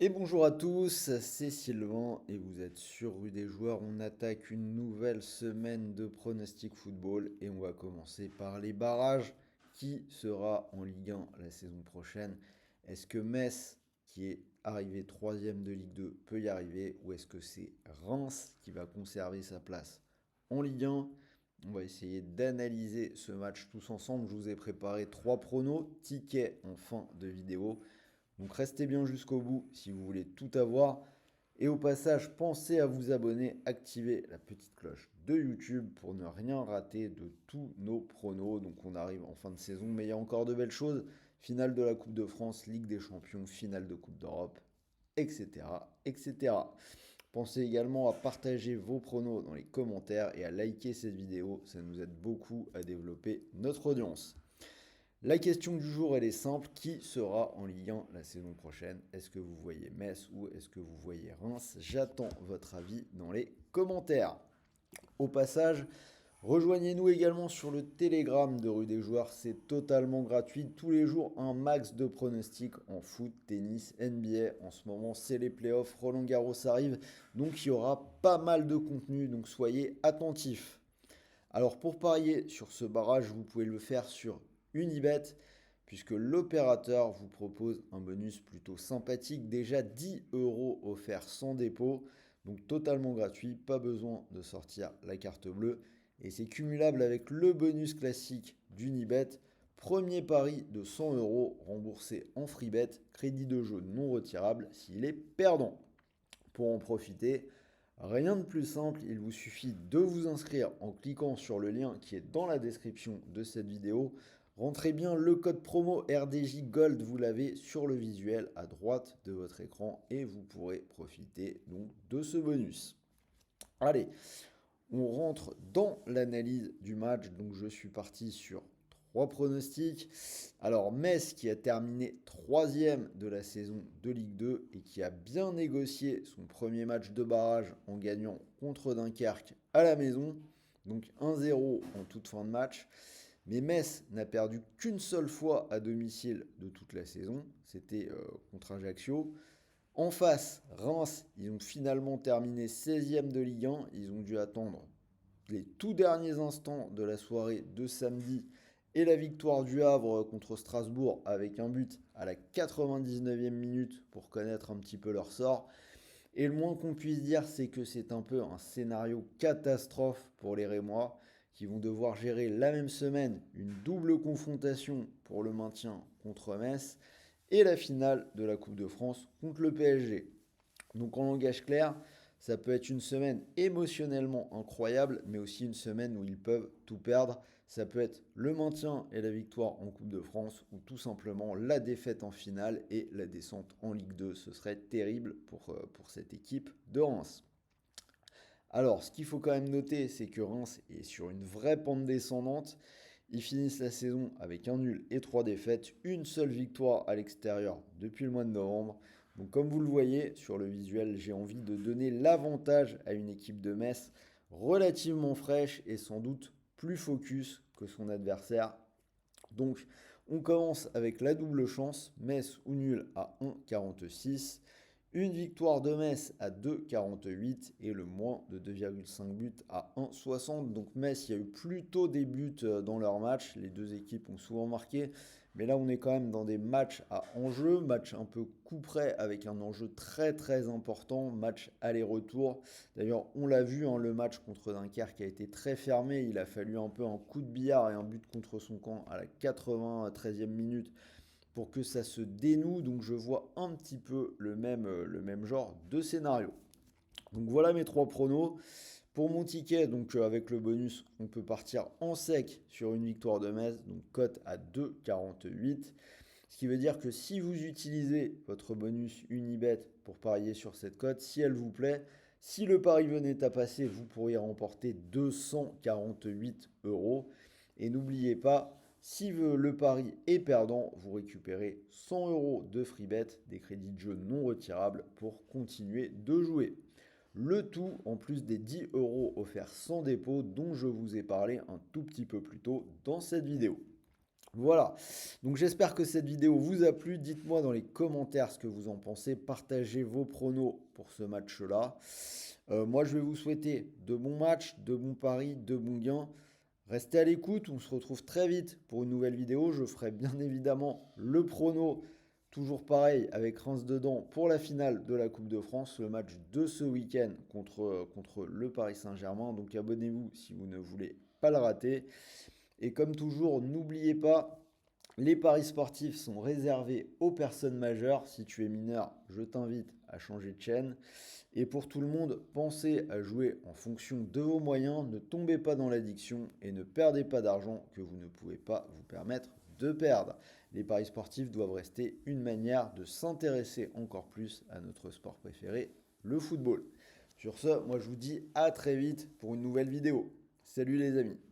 Et bonjour à tous, c'est Sylvain et vous êtes sur Rue des Joueurs. On attaque une nouvelle semaine de pronostic football et on va commencer par les barrages. Qui sera en Ligue 1 la saison prochaine? Est-ce que Metz, qui est arrivé troisième de Ligue 2, peut y arriver ou est-ce que c'est Reims qui va conserver sa place en Ligue 1? On va essayer d'analyser ce match tous ensemble. Je vous ai préparé trois pronos, tickets en fin de vidéo. Donc restez bien jusqu'au bout si vous voulez tout avoir. Et au passage, pensez à vous abonner, activer la petite cloche de YouTube pour ne rien rater de tous nos pronos. Donc on arrive en fin de saison, mais il y a encore de belles choses. Finale de la Coupe de France, Ligue des Champions, finale de Coupe d'Europe, etc., etc. Pensez également à partager vos pronos dans les commentaires et à liker cette vidéo. Ça nous aide beaucoup à développer notre audience. La question du jour, elle est simple. Qui sera en Ligue 1 la saison prochaine? Est-ce que vous voyez Metz ou est-ce que vous voyez Reims? J'attends votre avis dans les commentaires. Au passage, rejoignez-nous également sur le Telegram de Rue des Joueurs. C'est totalement gratuit. Tous les jours, un max de pronostics en foot, tennis, NBA. En ce moment, c'est les playoffs. Roland Garros arrive. Donc, il y aura pas mal de contenu. Donc, soyez attentifs. Alors pour parier sur ce barrage, vous pouvez le faire sur Unibet, puisque l'opérateur vous propose un bonus plutôt sympathique, déjà 10 euros offerts sans dépôt, donc totalement gratuit, pas besoin de sortir la carte bleue, et c'est cumulable avec le bonus classique d'Unibet. Premier pari de 100 euros remboursé en freebet, crédit de jeu non retirable s'il est perdant. Pour en profiter, rien de plus simple, il vous suffit de vous inscrire en cliquant sur le lien qui est dans la description de cette vidéo. Rentrez bien le code promo RDJ Gold, vous l'avez sur le visuel à droite de votre écran et vous pourrez profiter donc de ce bonus. Allez, on rentre dans l'analyse du match. Donc je suis parti sur trois pronostics. Alors Metz qui a terminé troisième de la saison de Ligue 2 et qui a bien négocié son premier match de barrage en gagnant contre Dunkerque à la maison. Donc 1-0 en toute fin de match. Mais Metz n'a perdu qu'une seule fois à domicile de toute la saison. C'était contre Ajaccio. En face, Reims, ils ont finalement terminé 16e de Ligue 1. Ils ont dû attendre les tout derniers instants de la soirée de samedi et la victoire du Havre contre Strasbourg avec un but à la 99e minute pour connaître un petit peu leur sort. Et le moins qu'on puisse dire, c'est que c'est un peu un scénario catastrophe pour les Rémois qui vont devoir gérer la même semaine une double confrontation pour le maintien contre Metz et la finale de la Coupe de France contre le PSG. Donc en langage clair, ça peut être une semaine émotionnellement incroyable, mais aussi une semaine où ils peuvent tout perdre. Ça peut être le maintien et la victoire en Coupe de France, ou tout simplement la défaite en finale et la descente en Ligue 2. Ce serait terrible pour cette équipe de Reims. Alors, ce qu'il faut quand même noter, c'est que Reims est sur une vraie pente descendante. Ils finissent la saison avec un nul et trois défaites, une seule victoire à l'extérieur depuis le mois de novembre. Donc comme vous le voyez sur le visuel, j'ai envie de donner l'avantage à une équipe de Metz relativement fraîche et sans doute plus focus que son adversaire. Donc on commence avec la double chance, Metz ou nul à 1,46. Une victoire de Metz à 2,48 et le moins de 2,5 buts à 1,60. Donc Metz, il y a eu plutôt des buts dans leur match. Les deux équipes ont souvent marqué. Mais là, on est quand même dans des matchs à enjeu, match un peu coup près avec un enjeu très très important, match aller-retour. D'ailleurs, on l'a vu, hein, le match contre Dunkerque a été très fermé. Il a fallu un peu un coup de billard et un but contre son camp à la 93e minute pour que ça se dénoue. Donc je vois un petit peu le même genre de scénario. Donc voilà mes trois pronos. Pour mon ticket, donc avec le bonus, on peut partir en sec sur une victoire de Metz, donc cote à 2,48. Ce qui veut dire que si vous utilisez votre bonus Unibet pour parier sur cette cote, si elle vous plaît, si le pari venait à passer, vous pourriez remporter 248 euros. Et n'oubliez pas, si le pari est perdant, vous récupérez 100 euros de free bet, des crédits de jeu non retirables pour continuer de jouer. Le tout en plus des 10 euros offerts sans dépôt dont je vous ai parlé un tout petit peu plus tôt dans cette vidéo. Voilà, donc j'espère que cette vidéo vous a plu. Dites-moi dans les commentaires ce que vous en pensez. Partagez vos pronos pour ce match-là. Moi, je vais vous souhaiter de bons matchs, de bons paris, de bons gains. Restez à l'écoute, on se retrouve très vite pour une nouvelle vidéo. Je ferai bien évidemment le prono, toujours pareil, avec Reims dedans pour la finale de la Coupe de France, le match de ce week-end contre le Paris Saint-Germain. Donc abonnez-vous si vous ne voulez pas le rater. Et comme toujours, n'oubliez pas, les paris sportifs sont réservés aux personnes majeures. Si tu es mineur, je t'invite à changer de chaîne. Et pour tout le monde, pensez à jouer en fonction de vos moyens. Ne tombez pas dans l'addiction et ne perdez pas d'argent que vous ne pouvez pas vous permettre de perdre. Les paris sportifs doivent rester une manière de s'intéresser encore plus à notre sport préféré, le football. Sur ce, moi je vous dis à très vite pour une nouvelle vidéo. Salut les amis!